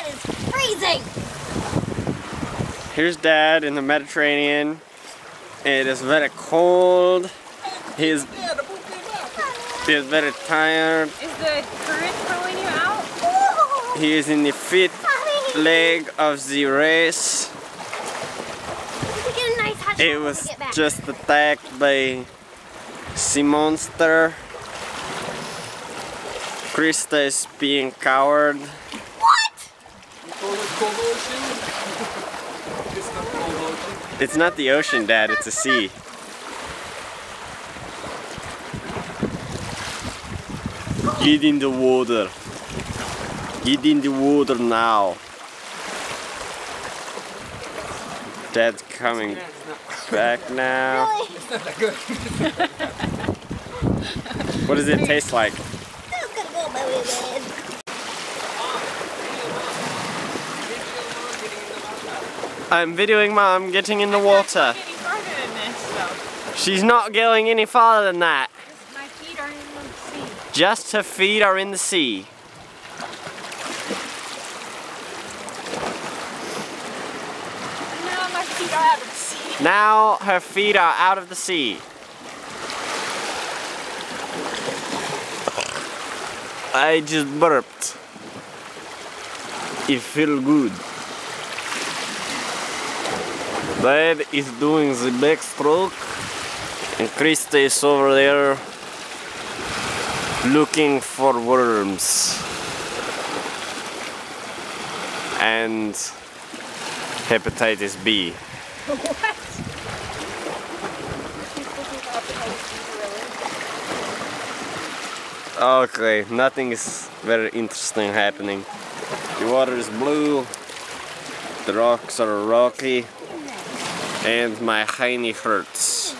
That is freezing! Here's Dad in the Mediterranean. It is very cold. He is very tired. Is the current throwing you out? He is in the fifth leg of the race. It was just attacked by sea monster. Krista is being coward. What? You call it cold ocean? It's not cold ocean. It's not the ocean, Dad, it's a sea. Get in the water. Get in the water now. Dad's coming back now. Really? It's not that good. What does it taste like? That's gonna go my way, man. I'm videoing Mom getting in the water. Getting farther than this, though. She's not going any farther than that. My feet are in the sea. Just her feet are in the sea. No, my feet are out of the sea. Now her feet are out of the sea. I just burped. It feels good. Dad is doing the backstroke and Krista is over there looking for worms and hepatitis B. What? Okay, nothing is very interesting happening. The water is blue, the rocks are rocky, and my hiney hurts.